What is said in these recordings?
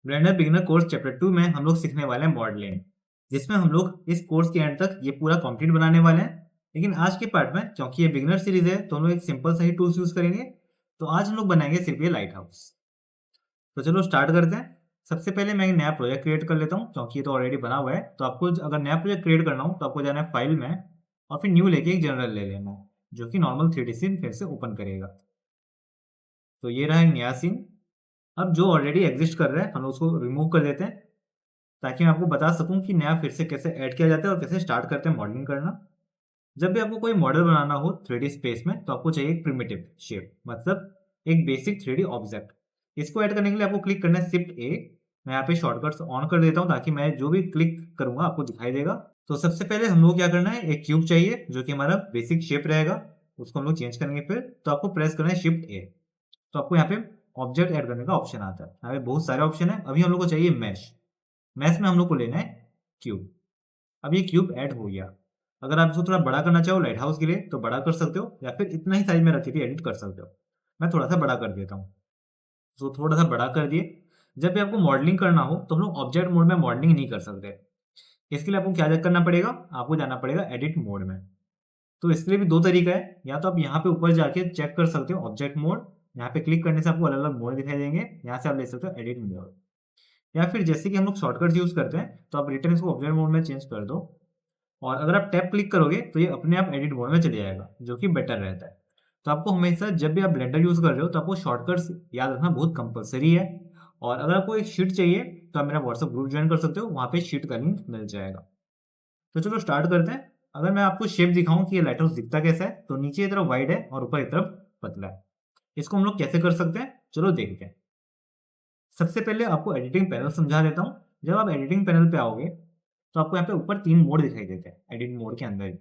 Blender beginner course chapter 2 में हम लोग सीखने वाले हैं मॉडलिंग, जिसमें हम लोग इस कोर्स के एंड तक ये पूरा कंप्लीट बनाने वाले हैं। लेकिन आज के पार्ट में क्योंकि ये बिगिनर सीरीज है तो हम लोग एक सिंपल सा ही टूल्स यूज करेंगे। तो आज हम लोग बनाएंगे सिर्फ ये लाइट हाउस। तो चलो स्टार्ट करते हैं। सबसे पहले मैं एक नया प्रोजेक्ट क्रिएट कर लेता हूँ क्योंकि ये तो ऑलरेडी बना हुआ है। तो आपको अगर नया प्रोजेक्ट क्रिएट करना हो तो आपको जाना है फाइल में और फिर न्यू लेके एक जनरल ले लेना है जो कि नॉर्मल 3D सीन फिर से ओपन करेगा। तो ये रहा एक नया सीन। अब जो ऑलरेडी एग्जिस्ट कर रहा है हम उसको रिमूव कर देते हैं ताकि मैं आपको बता सकूं कि नया फिर से कैसे ऐड किया जाता है और कैसे स्टार्ट करते हैं मॉडलिंग करना। जब भी आपको कोई मॉडल बनाना हो 3D स्पेस में तो आपको चाहिए एक प्रिमिटिव शेप, मतलब एक बेसिक 3D ऑब्जेक्ट। इसको ऐड करने के लिए आपको क्लिक करना है शिफ्ट ए। मैं यहाँ पे शॉर्टकट्स ऑन कर देता हूँ ताकि मैं जो भी क्लिक करूंगा आपको दिखाई देगा। तो सबसे पहले हम लोग क्या करना है, एक क्यूब चाहिए जो कि हमारा बेसिक शेप रहेगा। उसको हम लोग चेंज करेंगे फिर। तो आपको प्रेस करना है शिफ्ट ए। तो आपको यहाँ पे ऑब्जेक्ट ऐड करने का ऑप्शन आता है। यहाँ पे बहुत सारे ऑप्शन है। अभी हम लोग को चाहिए मैश। मैश में हम लोग को लेना है क्यूब। अब ये क्यूब ऐड हो गया। अगर आप इसको थोड़ा बड़ा करना चाहो लाइट हाउस के लिए तो बड़ा कर सकते हो या फिर इतना ही साइज में रख के भी एडिट कर सकते हो। मैं थोड़ा सा बड़ा कर देता हूँ। तो थोड़ा सा बड़ा कर दिए। जब भी आपको मॉडलिंग करना हो तो हम लोग ऑब्जेक्ट मोड में मॉडलिंग नहीं कर सकते। इसके लिए आपको क्या करना पड़ेगा, आपको जाना पड़ेगा एडिट मोड में। तो इसके लिए भी दो तरीका है। या तो आप यहाँ पे ऊपर जाके चेक कर सकते हो ऑब्जेक्ट मोड। यहाँ पे क्लिक करने से आपको अलग अलग मोड दिखाई देंगे। यहाँ से आप ले सकते हो एडिट मोड। या फिर जैसे कि हम लोग शॉर्टकट यूज करते हैं तो आप रिटर्न इसको ऑब्जेक्ट मोड में चेंज कर दो। और अगर आप टैब क्लिक करोगे तो ये अपने आप एडिट मोड में चले जाएगा जो कि बेटर रहता है। तो आपको हमेशा जब भी आप ब्लेंडर यूज कर रहे हो तो आपको शॉर्टकट्स याद रखना बहुत कंपलसरी है। और अगर आपको एक शीट चाहिए तो आप मेरा व्हाट्सएप ग्रुप ज्वाइन कर सकते हो, वहाँ पे शीट का लिंक मिल जाएगा। तो चलो स्टार्ट करते हैं। अगर मैं आपको शेप दिखाऊं कि ये लाइट हाउस दिखता कैसा है, तो नीचे की तरफ वाइड है और ऊपर की तरफ पतला है। इसको हम लोग कैसे कर सकते हैं चलो देखते हैं। सबसे पहले आपको एडिटिंग पैनल समझा देता हूँ। जब आप एडिटिंग पैनल पे आओगे तो आपको यहाँ पे ऊपर 3 मोड दिखाई देते हैं एडिट मोड के अंदर ही।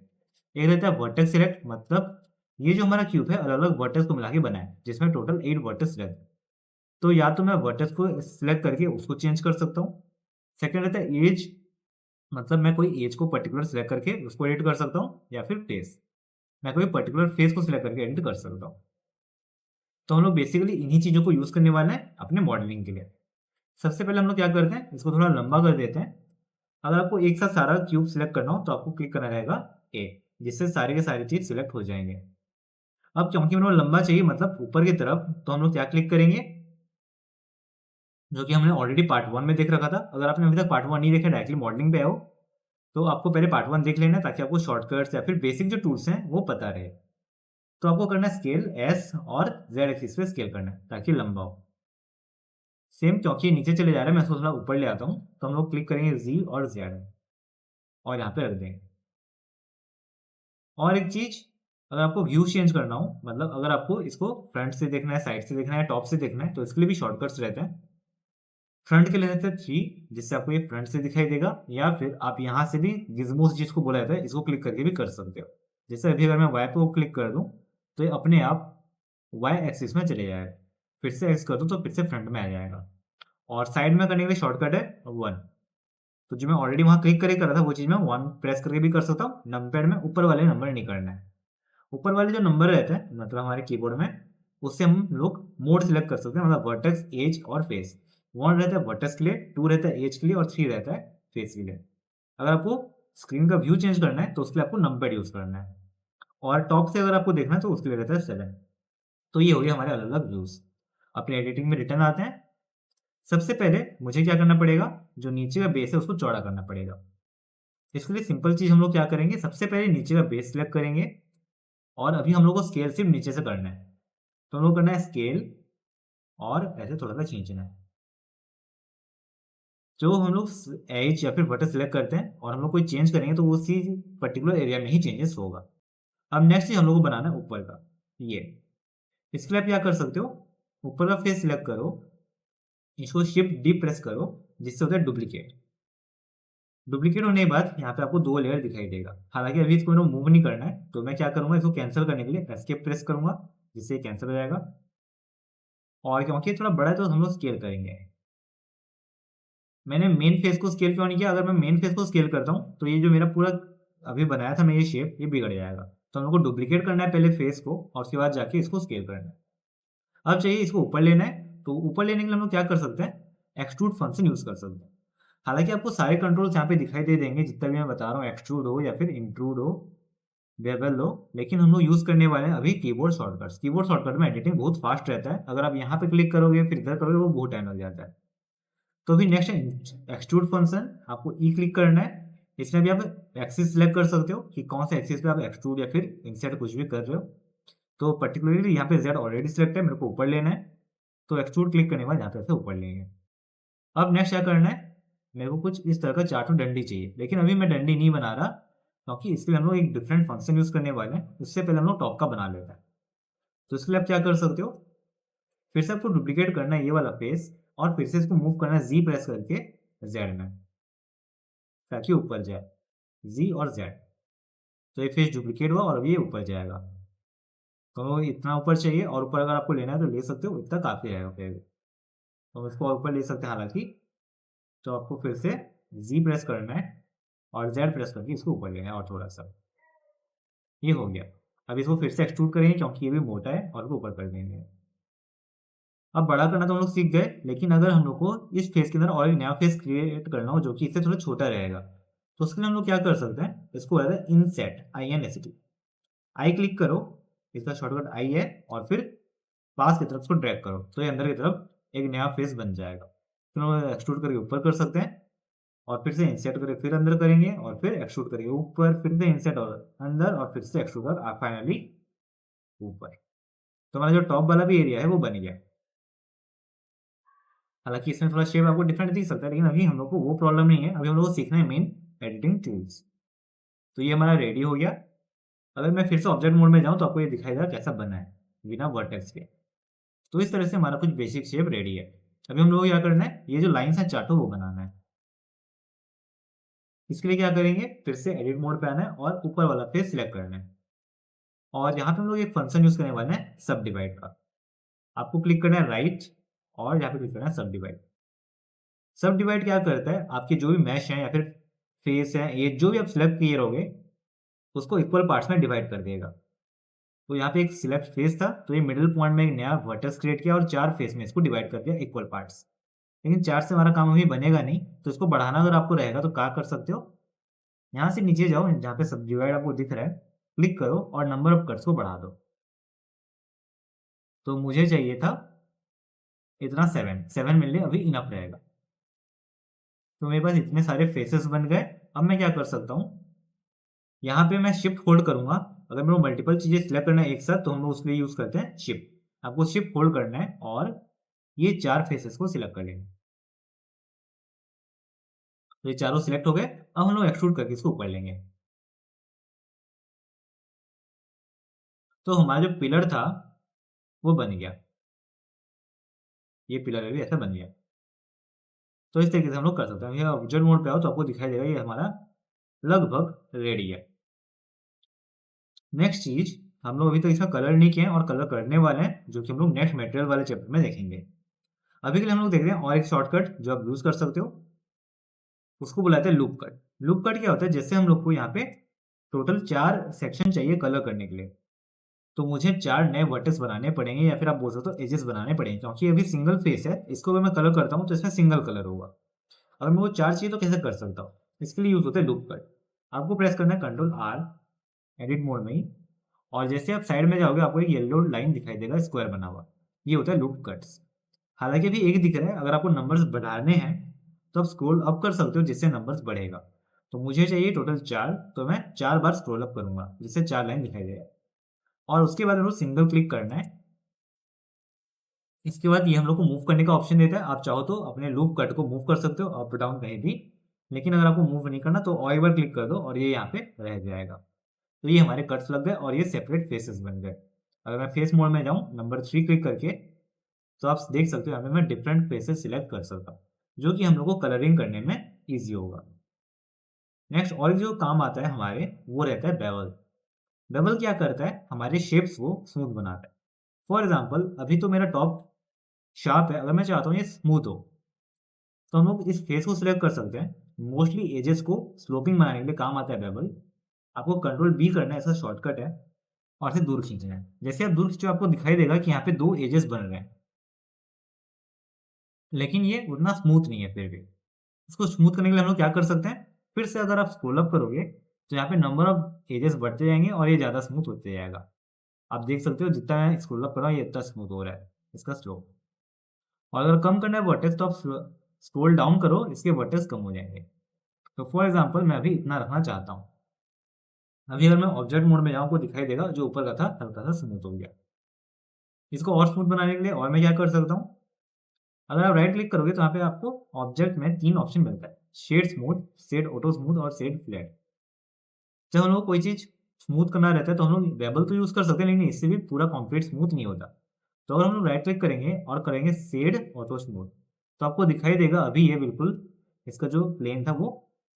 एक रहता है वर्टेक्स सिलेक्ट, मतलब ये जो हमारा क्यूब है अलग अलग वर्टेक्स को मिला के बना है जिसमें टोटल 8 वर्टेक्स रहते हैं। तो या तो मैं वर्टेक्स को सिलेक्ट करके उसको चेंज कर सकता हूँ। सेकंड रहता है एज, मतलब मैं कोई एज को पर्टिकुलर सिलेक्ट करके उसको एडिट कर सकता हूँ। या फिर फेस, मैं कोई पर्टिकुलर फेस को सिलेक्ट करके एडिट कर सकता हूँ। तो हम लोग बेसिकली इन्हीं चीज़ों को यूज़ करने वाले हैं अपने मॉडलिंग के लिए। सबसे पहले हम लोग क्या करते हैं, इसको थोड़ा लंबा कर देते हैं। अगर आपको एक साथ सारा क्यूब सिलेक्ट करना हो तो आपको क्लिक करना रहेगा ए, जिससे सारे के सारी चीज सिलेक्ट हो जाएंगे। अब क्योंकि हम लोग लंबा चाहिए मतलब ऊपर की तरफ, तो हम लोग क्या क्लिक करेंगे, जो कि हमने ऑलरेडी पार्ट 1 में देख रखा था। अगर आपने अभी तक पार्ट 1 नहीं देखा, डायरेक्टली मॉडलिंग पे आओ, तो आपको पहले पार्ट 1 देख लेना है ताकि आपको शॉर्टकट्स या फिर बेसिक जो टूल्स हैं वो पता रहे। तो आपको करना है स्केल एस और जेड एक्सिस पे स्केल करना है ताकि लंबा हो। सेम क्योंकि नीचे चले जा रहा है मैं इसको थोड़ा ऊपर ले आता हूँ, तो हम लोग क्लिक करेंगे जी और जेड और यहाँ पे रख देंगे। और एक चीज, अगर आपको व्यू चेंज करना हो, मतलब अगर आपको इसको फ्रंट से देखना है, साइड से देखना है, टॉप से देखना है, तो इसके लिए भी शॉर्टकट्स रहते हैं। फ्रंट के लिए रहते हैं 3, जिससे आपको ये फ्रंट से दिखाई देगा। या फिर आप यहाँ से भी गिज्मोस जिसको बोला जाता है इसको क्लिक करके भी कर सकते हो। जैसे अभी अगर मैं वाई पे क्लिक कर दूं तो ये अपने आप वाई एक्सिस में चले जाएगा। फिर से एक्स कर दूं तो फिर से फ्रंट में आ जाएगा। और साइड में करने के लिए शॉर्टकट है 1। तो जो मैं ऑलरेडी वहां क्लिक करके कर रहा था वो चीज मैं 1 प्रेस करके भी कर सकता हूँ। नंबर में ऊपर वाले नंबर नहीं करना है। ऊपर वाले जो नंबर रहते हैं मतलब हमारे कीबोर्ड में, उससे हम लोग मोड सिलेक्ट कर सकते हैं, मतलब वर्टेक्स, एज और फेस। 1 रहता है वर्टेक्स के लिए, 2 रहता है एज के लिए और 3 रहता है फेस के लिए। अगर आपको स्क्रीन का व्यू चेंज करना है तो उसके लिए आपको नंबर यूज करना है। और टॉप से अगर आपको देखना है तो उसके लिए रहता है 7। तो ये हो गया हमारे अलग अलग व्यूज। अपने एडिटिंग में रिटर्न आते हैं। सबसे पहले मुझे क्या करना पड़ेगा, जो नीचे का बेस है उसको चौड़ा करना पड़ेगा। इसके लिए सिंपल चीज हम लोग क्या करेंगे, सबसे पहले नीचे का बेस सिलेक्ट करेंगे और अभी हम लोग को स्केल सिर्फ नीचे से करना है। तो हम लोग करना है स्केल और ऐसे थोड़ा सा खींचना है। जो हम लोग एज या फिर बटन सिलेक्ट करते हैं और हम लोग कोई चेंज करेंगे तो उसी पर्टिकुलर एरिया में ही चेंजेस होगा। अब नेक्स्ट चीज हम लोग को बनाना है ऊपर का ये। इसके लिए आप क्या कर सकते हो, ऊपर का फेस सिलेक्ट करो, इसको शिफ्ट डी प्रेस करो, जिससे होता है डुप्लीकेट। डुप्लीकेट होने के बाद यहाँ पे आपको 2 लेयर दिखाई देगा। हालांकि अभी इसको मूव नहीं करना है, तो मैं क्या करूंगा, इसको कैंसिल करने के लिए एस्केप प्रेस करूंगा, जिससे कैंसिल हो जाएगा। और क्योंकि ये थोड़ा बड़ा है तो हम लोग स्केल करेंगे। मैंने मेन फेस को स्केल क्यों नहीं किया, अगर मैं मेन फेस को स्केल करता हूँ तो ये जो मेरा पूरा अभी बनाया था मैं ये शेप, ये बिगड़ जाएगा। तो हम लोग को डुप्लीकेट करना है पहले फेस को और उसके बाद जाके इसको स्केल करना है। अब चाहिए इसको ऊपर लेना है, तो ऊपर लेने के लिए हम लोग क्या कर सकते हैं, एक्सट्रूड फंक्शन यूज कर सकते हैं। हालांकि आपको सारे कंट्रोल्स यहाँ पे दिखाई दे देंगे, जितना भी मैं बता रहा हूँ, एक्सट्रूड हो या फिर इंट्रूड हो, बेवल हो, लेकिन हम लोग यूज करने वाले हैं अभी कीबोर्ड शॉर्टकट्स। कीबोर्ड शॉर्टकट में एडिटिंग बहुत फास्ट रहता है, अगर आप यहाँ पे क्लिक करोगे फिर इधर करोगे वो बहुत टाइम लग जाता है। तो अभी नेक्स्ट एक्सट्रूड फंक्शन, आपको ई क्लिक करना है। इसमें भी आप एक्सिस सिलेक्ट कर सकते हो कि कौन से एक्सिस पे आप एक्सट्रूड या फिर इंसर्ट कुछ भी कर रहे हो। तो पर्टिकुलरली यहाँ पे जेड ऑलरेडी सिलेक्ट है, मेरे को ऊपर लेना है, तो एक्सट्रूड क्लिक करने के बाद यहाँ पे ऐसे ऊपर लेंगे। अब नेक्स्ट क्या करना है, मेरे को कुछ इस तरह का चार्टून डंडी चाहिए, लेकिन अभी मैं डंडी नहीं बना रहा, क्योंकि इसके लिए हम लोग एक डिफरेंट फंक्शन यूज करने वाले हैं। उससे पहले हम लोग टॉप का बना लेते हैं। तो इसके लिए आप क्या कर सकते हो, फिर से आपको डुप्लीकेट करना है ये वाला फेस, और फिर से इसको मूव करना है जी प्रेस करके जेड में, ताकि ऊपर जाए, जी और जेड। तो ये फेस डुप्लीकेट हुआ और अभी ये ऊपर जाएगा। तो इतना ऊपर चाहिए, और ऊपर अगर आपको लेना है तो ले सकते हो, इतना काफी रहेगा फिर। तो हम इसको और ऊपर ले सकते हैं हालांकि। तो आपको फिर से जी प्रेस करना है और जेड प्रेस करके इसको ऊपर लेना है और थोड़ा सा, ये हो गया। अब इसको फिर से एक्सट्रूड करेंगे क्योंकि ये भी मोटा है, और इसको ऊपर कर देंगे। अब बड़ा करना तो हम लोग सीख गए, लेकिन अगर हम लोग को इस फेस के अंदर और एक नया फेस क्रिएट करना हो जो कि इससे थोड़ा छोटा रहेगा, तो उसके लिए हम लोग क्या कर सकते हैं, इसको रहता है इनसेट, INSET। आई क्लिक करो, इसका शॉर्टकट आई है, और फिर पास की तरफ इसको ड्रैग करो, तो ये अंदर की तरफ एक नया फेस बन जाएगा। फिर हम लोग एक्सट्रूड करके ऊपर कर सकते हैं, और फिर से इंसर्ट करके फिर अंदर करेंगे, और फिर एक्सट्रूड करके ऊपर, फिर से इंसर्ट और अंदर, और फिर से एक्सट्रूड कर फाइनली ऊपर। तो हमारा जो टॉप वाला भी एरिया है वो बन गया। हालांकि इसमें थोड़ा शेप आपको डिफरेंट दिख सकता है, लेकिन अभी हम लोग को वो प्रॉब्लम नहीं है। अभी हम लोग को सीखना है मेन एडिटिंग टूल्स। तो ये हमारा रेडी हो गया। अगर मैं फिर से ऑब्जेक्ट मोड में जाऊं तो आपको ये दिखाई देगा कैसा बना है बिना वर्टेक्स के। तो इस तरह से हमारा कुछ बेसिक शेप रेडी है। अभी हम लोग को क्या करना है, ये जो लाइन्स हैं चार्टो वो बनाना है। इसके लिए क्या करेंगे, फिर से एडिट मोड पे आना है और ऊपर वाला फेस सिलेक्ट करना है, और यहाँ पे हम लोग एक फंक्शन यूज करने वाले हैं सब डिवाइड का। आपको क्लिक करना है राइट, और यहाँ पे क्लिक करना है सब डिवाइड। सब डिवाइड क्या करता है, आपके जो भी मैश हैं या फिर फेस है, ये जो भी आप सिलेक्ट किए रहोगे उसको इक्वल पार्ट्स में डिवाइड कर देगा। तो यहाँ पे एक सिलेक्ट फेस था, तो ये मिडिल पॉइंट में एक नया वर्टेक्स क्रिएट किया और 4 फेस में इसको डिवाइड कर दिया इक्वल पार्ट्स। लेकिन 4 से हमारा काम अभी बनेगा नहीं, तो इसको बढ़ाना अगर आपको रहेगा तो क्या कर सकते हो, यहाँ से नीचे जाओ, जहाँ पे सब डिवाइड आपको दिख रहा है, क्लिक करो और नंबर ऑफ कट्स को बढ़ा दो। तो मुझे चाहिए था इतना 7 मिलने अभी इनफ रहेगा। तो मेरे पास इतने सारे फेसेस बन गए। अब मैं क्या कर सकता हूँ, यहाँ पे मैं शिफ्ट होल्ड करूंगा। अगर मेरे को मल्टीपल चीजें सिलेक्ट करना है एक साथ, तो हम लोग उसके लिए यूज करते हैं शिफ्ट। आपको शिफ्ट होल्ड करना है और ये 4 फेसेस को सिलेक्ट कर लेंगे। तो ये चारों सिलेक्ट हो गए। अब हम लोग एक्सट्रूड करके इसको ऊपर लेंगे। तो हमारा जो पिलर था वो बन गया, ये पिलर भी ऐसा बन गया। तो इस तरीके से हम लोग कर सकते हैं। ये ऑब्जेक्ट मोड पे आओ तो आपको दिखाई देगा ये हमारा लगभग रेडी है। नेक्स्ट चीज, हम लोग अभी तक इसका कलर नहीं किए हैं और कलर करने वाले हैं, जो कि हम लोग नेक्स्ट मटेरियल वाले चैप्टर में देखेंगे। अभी के लिए हम लोग देख रहे हैं और एक शॉर्टकट जो आप यूज कर सकते हो, उसको बुलाते हैं लूप कट। लूप कट क्या होता है, जैसे हम लोग को यहाँ पे टोटल 4 सेक्शन चाहिए कलर करने के लिए, तो मुझे 4 नए वर्टेक्स बनाने पड़ेंगे, या फिर आप बोल सकते हो एजेस बनाने पड़ेंगे, क्योंकि अभी सिंगल फेस है। इसको अगर मैं कलर करता हूँ तो इसमें सिंगल कलर होगा। अगर मैं वो 4 चाहिए तो कैसे कर सकता हूँ, इसके लिए यूज होता है लूप कट। आपको प्रेस करना है Ctrl+R एडिट मोड में ही, और जैसे आप साइड में जाओगे आपको एक येलो लाइन दिखाई देगा स्क्वायर बना हुआ, ये होता है लूप कट्स। हालांकि अभी एक दिख रहा है, अगर आपको नंबर्स बढ़ाने हैं तो आप स्क्रॉल अप कर सकते हो जिससे नंबर्स बढ़ेगा। तो मुझे चाहिए टोटल 4, तो मैं 4 बार स्क्रॉल अप करूंगा जिससे 4 लाइन दिखाई देगा, और उसके बाद हम लोग सिंगल क्लिक करना है। इसके बाद ये हम लोग को मूव करने का ऑप्शन देता है। आप चाहो तो अपने लूप कट को मूव कर सकते हो अप डाउन कहीं भी, लेकिन अगर आपको मूव नहीं करना तो और एक बार क्लिक कर दो और ये यहाँ पे रह जाएगा। तो ये हमारे कट्स लग गए और ये सेपरेट फेसेस बन गए। अगर मैं फेस मोड में जाऊँ नंबर 3 क्लिक करके, तो आप देख सकते हो यहाँ पे मैं डिफरेंट फेसेस सिलेक्ट कर सकता हूँ, जो कि हम लोग को कलरिंग करने में ईजी होगा। नेक्स्ट और जो काम आता है हमारे, वो रहता है बेवल। बेवल क्या करता है, हमारे शेप्स को स्मूथ बनाता है। फॉर एग्जाम्पल अभी तो मेरा टॉप शार्प है, अगर मैं चाहता हूँ ये स्मूथ हो, तो हम लोग इस फेस को सिलेक्ट कर सकते हैं। मोस्टली एजेस को स्लोपिंग बनाने के लिए काम आता है बेवल। आपको Ctrl+B करना है, ऐसा शॉर्टकट है, और से दूर खींचना है। जैसे आप दूर खींचो आपको दिखाई देगा कि यहाँ पे 2 एजेस बन रहे हैं। लेकिन ये उतना स्मूथ नहीं है फिर भी। इसको स्मूथ करने के लिए हम लोग क्या कर सकते हैं, फिर से अगर आप स्क्रॉल अप करोगे तो यहाँ पे नंबर ऑफ एजेस बढ़ते जाएंगे और ये ज़्यादा स्मूथ होते जाएगा। आप देख सकते हो जितना मैं स्क्रॉल अप कर रहा हूँ ये इतना स्मूथ हो रहा है इसका स्लोप। और अगर कम करना है वर्टेक्स तो आप स्क्रॉल डाउन करो, इसके वर्टेक्स कम हो जाएंगे। तो फॉर एग्जाम्पल मैं अभी इतना रखना चाहता हूँ। अभी अगर मैं ऑब्जेक्ट मोड में जाऊँ आपको दिखाई देगा जो ऊपर का था हल्का सा स्मूथ हो गया। इसको और स्मूथ बनाने के लिए और मैं क्या कर सकता हूँ, अगर आप राइट क्लिक करोगे तो यहाँ पे आपको ऑब्जेक्ट में 3 ऑप्शन मिलता है, shade smooth, shade auto smooth और शेड फ्लैट। जब हम लोग को कोई चीज़ स्मूथ करना रहता है तो हम लोग वेबल तो यूज़ कर सकते हैं, लेकिन इससे भी पूरा कंप्लीट स्मूथ नहीं होता। तो अगर हम लोग राइट क्लिक करेंगे और करेंगे शेड ऑटो स्मूथ तो आपको दिखाई देगा अभी ये बिल्कुल इसका जो प्लेन था वो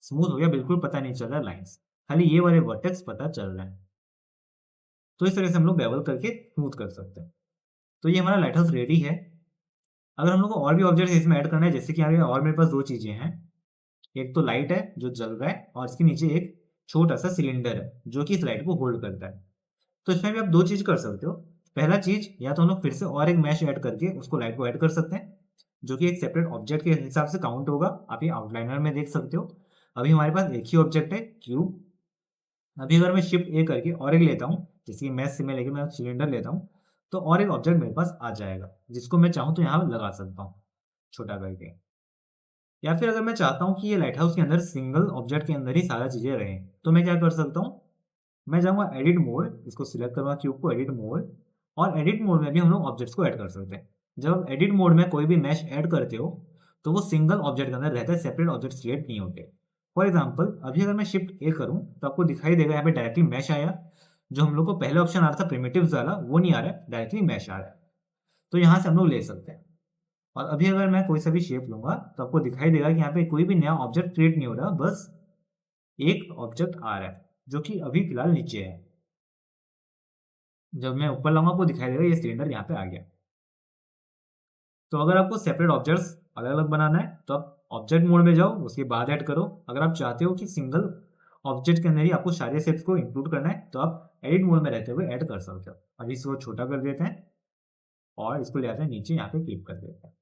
स्मूथ हो गया, बिल्कुल पता नहीं चल रहा लाइन्स, खाली ये वाले वर्टेक्स पता चल रहे हैं। तो इस तरह से हम लोग बेवल करके स्मूथ कर सकते हैं। तो ये हमारा लाइट हाउस रेडी है। अगर हम लोग को और भी ऑब्जेक्ट इसमें ऐड करना है, जैसे कि यहाँ पे और मेरे पास 2 चीज़ें हैं। एक तो लाइट है जो जल रहा है और इसके नीचे एक छोटा सा सिलेंडर है जो कि इस लाइट को होल्ड करता है। तो इसमें भी आप 2 चीज़ कर सकते हो। पहला चीज़ या तो हम लोग फिर से और एक मैश ऐड करके उसको लाइट को ऐड कर सकते हैं, जो कि एक सेपरेट ऑब्जेक्ट के हिसाब से काउंट होगा। आप ये आउटलाइनर में देख सकते हो। अभी हमारे पास एक ही ऑब्जेक्ट है क्यूब। अभी अगर मैं शिफ्ट ए करके और एक लेता हूँ, जैसे कि मैश से मैं लेके मैं सिलेंडर लेता हूँ, तो और एक ऑब्जेक्ट मेरे पास आ जाएगा जिसको मैं चाहूँ तो यहाँ लगा सकता हूँ छोटा करके। या फिर अगर मैं चाहता हूँ कि ये लाइट हाउस के अंदर सिंगल ऑब्जेक्ट के अंदर ही सारा चीज़ें रहें तो मैं क्या कर सकता हूँ, मैं जाऊँगा एडिट मोड, इसको सिलेक्ट करूँगा क्यूब को, एडिट मोड। और एडिट मोड में भी हम लोग ऑब्जेक्ट्स को ऐड कर सकते हैं। जब आप एडिट मोड में कोई भी मैश ऐड करते हो तो वो सिंगल ऑब्जेक्ट के अंदर रहता है, सेपरेट ऑब्जेक्ट क्रिएट नहीं होते। फॉर एग्जाम्पल अभी अगर मैं शिफ्ट ए करूँ तो आपको दिखाई देगा यहाँ पे डायरेक्टली मैश आया। जो हम लोग को पहले ऑप्शन आ रहा था प्रिमिटिव्स वाला वो नहीं आ रहा है, डायरेक्टली मैश आ रहा है। तो यहाँ से हम लोग ले सकते हैं। और अभी अगर मैं कोई सा भी शेप लूंगा तो आपको दिखाई देगा कि यहाँ पे कोई भी नया ऑब्जेक्ट क्रिएट नहीं हो रहा, बस एक ऑब्जेक्ट आ रहा है जो कि अभी फिलहाल नीचे है। जब मैं ऊपर लाऊंगा आपको दिखाई देगा ये सिलेंडर यहाँ पे आ गया। तो अगर आपको सेपरेट ऑब्जेक्ट्स अलग अलग बनाना है तो आप ऑब्जेक्ट मोड में जाओ, उसके बाद ऐड करो। अगर आप चाहते हो कि सिंगल ऑब्जेक्ट के अंदर ही आपको सारे शेप्स को इंक्लूड करना है तो आप एडिट मोड में रहते हुए ऐड कर सकते हो। अभी इसको छोटा कर देते हैं और इसको ले आते हैं नीचे, यहाँ पे क्लिक कर देते हैं।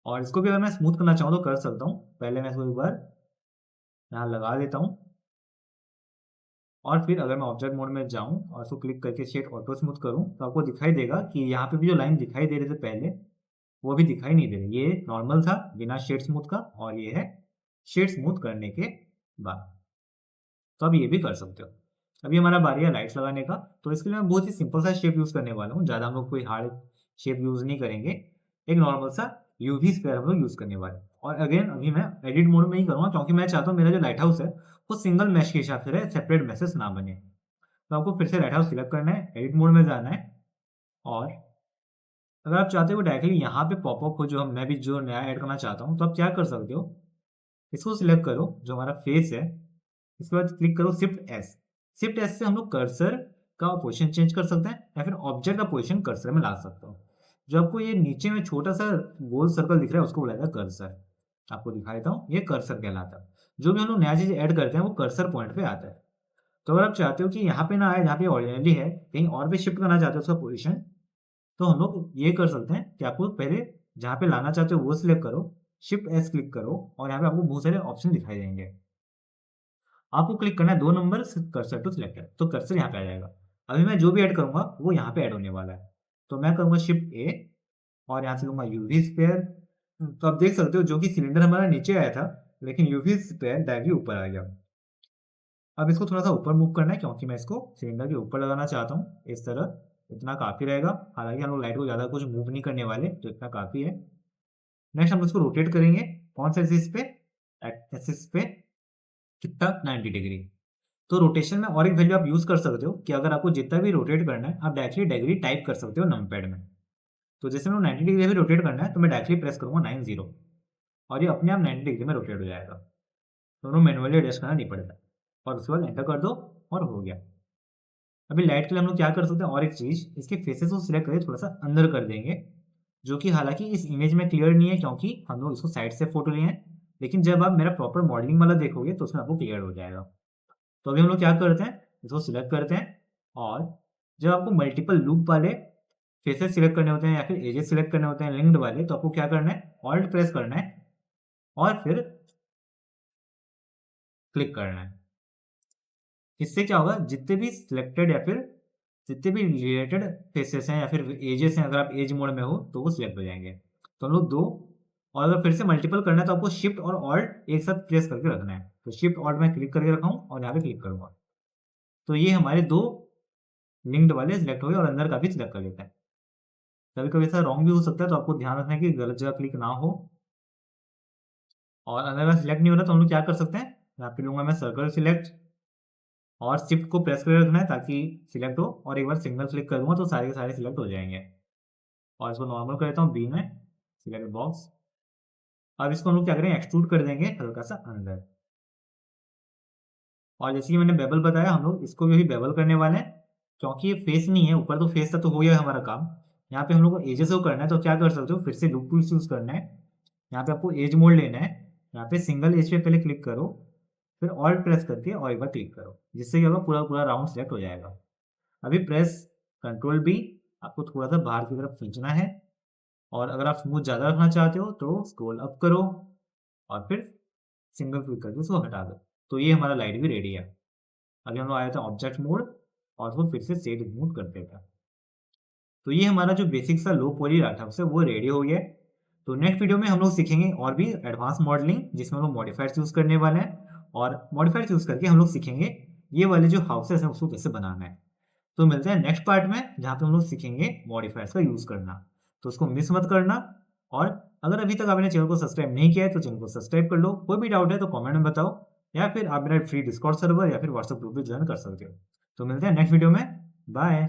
और इसको भी अगर मैं स्मूथ करना चाहूँ तो कर सकता हूँ। पहले मैं इसको एक बार यहाँ लगा देता हूँ और फिर अगर मैं ऑब्जेक्ट मोड में जाऊँ और उसको क्लिक करके शेड ऑटो स्मूथ करूँ तो आपको दिखाई देगा कि यहाँ पे भी जो लाइन दिखाई दे रहे थे पहले वो भी दिखाई नहीं दे रही। ये नॉर्मल था बिना शेड स्मूथ का और ये है शेड स्मूथ करने के बाद। तो अब ये भी कर सकते हो। अभी हमारा बारी है लाइट्स लगाने का। तो इसके लिए मैं बहुत ही सिंपल सा शेप यूज़ करने वाला हूँ, ज़्यादा हम लोग कोई हार्ड शेप यूज़ नहीं करेंगे। एक नॉर्मल सा यूवी स्क्वायर हम लोग यूज़ करने वाले हैं। और अगेन अभी मैं एडिट मोड में ही करूँगा क्योंकि मैं चाहता हूँ मेरा जो लाइट हाउस है वो सिंगल मैश के हिसाब से रहे, सेपरेट मैसेज ना बने। तो आपको फिर से लाइट हाउस सिलेक्ट करना है, एडिट मोड में जाना है और अगर आप चाहते हो डायरेक्टली यहाँ पे पॉपअप हो, जो मैं भी जो नया ऐड करना चाहता हूँ, तो आप क्या कर सकते हो, इसको सिलेक्ट करो जो हमारा फेस है। इसके बाद क्लिक करो शिफ्ट एस। शिफ्ट एस से हम लोग कर्सर का पोजीशन चेंज कर सकते हैं या फिर ऑब्जेक्ट का पोजीशन कर्सर में ला सकते हो। जो आपको ये नीचे में छोटा सा गोल सर्कल दिख रहा है उसको बुलाया कर्सर। आपको दिखा देता हूँ, ये कर्सर कहलाता है। जो भी हम लोग नया चीज़ ऐड करते हैं वो कर्सर पॉइंट पे आता है। तो अगर आप चाहते हो कि यहाँ पे ना आए जहाँ पे ऑरिजिनली है, कहीं और भी शिफ्ट करना चाहते हो उसका पोजीशन, तो हम लोग ये कर सकते हैं कि आपको पहले जहाँ पे लाना चाहते हो वो सिलेक्ट करो, शिफ्ट एस क्लिक करो और यहाँ पे आपको बहुत सारे ऑप्शन दिखाई देंगे। आपको क्लिक करना है 2 नंबर कर्सर टू सिलेक्टेड, तो कर्सर यहाँ पे आ जाएगा। अभी मैं जो भी ऐड करूँगा वो यहाँ पे ऐड होने वाला है। तो मैं करूँगा शिफ्ट ए और यहाँ से लूँगा यूवी स्फीयर। तो आप देख सकते हो जो कि सिलेंडर हमारा नीचे आया था लेकिन यूवी स्फीयर डायरेक्टली ऊपर आ गया। अब इसको थोड़ा सा ऊपर मूव करना है क्योंकि मैं इसको सिलेंडर के ऊपर लगाना चाहता हूँ। इस तरह इतना काफ़ी रहेगा। हालांकि हम लोग लाइट को ज़्यादा कुछ मूव नहीं करने वाले, तो इतना काफ़ी है। नेक्स्ट हम इसको रोटेट करेंगे। कौन सा एक्सिस पे? एक्सिस पे कितना? 90 डिग्री। तो रोटेशन में और एक वैल्यू आप यूज़ कर सकते हो कि अगर आपको जितना भी रोटेट करना है आप डायरेक्टली डिग्री टाइप कर सकते हो नंपैड में। तो जैसे मैं 90 डिग्री भी रोटेट करना है तो मैं डायरेक्टली प्रेस करूँगा 90 और ये अपने आप 90 डिग्री में रोटेट हो जाएगा। दोनों मैनुअली एडजस्ट करना नहीं पड़ेगा। और उसके बाद एंटर कर दो और हो गया। अभी लाइट के लिए हम लोग क्या कर सकते हैं, और एक चीज़, इसके फेसेस को सिलेक्ट करके थोड़ा सा अंदर कर देंगे, जो कि हालांकि इस इमेज में क्लियर नहीं है क्योंकि हम लोग इसको साइड से फोटो लिए हैं। लेकिन जब आप मेरा प्रॉपर मॉडलिंग वाला देखोगे तो उसमें आपको क्लियर हो जाएगा। तो अभी हम लोग क्या करते हैं, इसको सिलेक्ट करते हैं और जब आपको मल्टीपल लूप वाले फेसेस सिलेक्ट करने होते हैं या फिर एजेस सिलेक्ट करने होते हैं लिंक्ड वाले, तो आपको क्या करना है, ऑल्ट प्रेस करना है और फिर क्लिक करना है। इससे क्या होगा, जितने भी सिलेक्टेड या फिर जितने भी रिलेटेड फेसेस हैं या फिर एजेस हैं, अगर आप एज मोड में हो तो वो सिलेक्ट हो जाएंगे। तो हम लोग दो, और अगर फिर से मल्टीपल करना है तो आपको शिफ्ट और ऑल्ट एक साथ प्रेस करके रखना है। तो शिफ्ट ऑल्ट में क्लिक करके रखा हूँ और यहाँ पे क्लिक करूँगा, तो ये हमारे दो लिंक्ड वाले सिलेक्ट हो गए और अंदर का भी सिलेक्ट कर लेता है। कभी कभी ऐसा रॉन्ग भी हो सकता है, तो आपको ध्यान रखना है कि गलत जगह क्लिक ना हो। और अगर सिलेक्ट नहीं हो रहा तो हम लोग क्या कर सकते हैं, यहाँ पे लूंगा मैं सर्कल सिलेक्ट और शिफ्ट को प्रेस करके रखना है ताकि सिलेक्ट हो, और एक बार सिंगल क्लिक करूंगा तो सारे के सारे सिलेक्ट हो जाएंगे। और इसको नॉर्मल कर देता हूँ बी में, सिलेक्ट बॉक्स। अब इसको हम लोग क्या करेंगे, एक्सट्रूड कर देंगे हल्का सा अंदर। और जैसे कि मैंने बेबल बताया, हम लोग इसको भी बेबल करने वाले हैं, क्योंकि ये फेस नहीं है, ऊपर तो फेस था तो हो गया हमारा काम। यहाँ पे हम लोग को एजेस को करना है, तो क्या कर सकते हो, फिर से लूप टूल्स यूज करना है। यहाँ पे आपको एज मोड लेना है, यहाँ पे सिंगल एज पे पहले क्लिक करो, फिर ऑल्ट प्रेस करके और एक बार क्लिक करो, जिससे क्या होगा, पूरा पूरा राउंड सेलेक्ट हो जाएगा। अभी प्रेस कंट्रोल बी, आपको थोड़ा सा बाहर की तरफ खींचना है, और अगर आप स्मूथ ज़्यादा रखना चाहते हो तो स्क्रॉल अप करो और फिर सिंगल क्लिक करके उसको हटा दो। तो ये हमारा लाइट भी रेडी है। अभी हम लोग आया था ऑब्जेक्ट मोड और उसको फिर से सेट रिमूव कर देगा। तो ये हमारा जो बेसिक सा लो पॉली डाटा है वो रेडी हो गया है। तो नेक्स्ट वीडियो में हम लोग सीखेंगे और भी एडवांस मॉडलिंग, जिसमें हम लोग मॉडिफायर्स यूज़ करने वाले हैं, और मॉडिफायर्स यूज़ करके हम लोग सीखेंगे ये वाले जो हाउसेस हैं उसको कैसे बनाना है। तो मिलते हैं नेक्स्ट पार्ट में, जहाँ पे हम लोग सीखेंगे मॉडिफायर्स का यूज़ करना। तो उसको मिस मत करना, और अगर अभी तक आपने चैनल को सब्सक्राइब नहीं किया है तो चैनल को सब्सक्राइब कर लो। कोई भी डाउट है तो कमेंट में बताओ, या फिर आप मेरा फ्री डिस्कॉर्ड सर्वर या फिर व्हाट्सएप ग्रुप भी ज्वाइन कर सकते हो। तो मिलते हैं नेक्स्ट वीडियो में, बाय।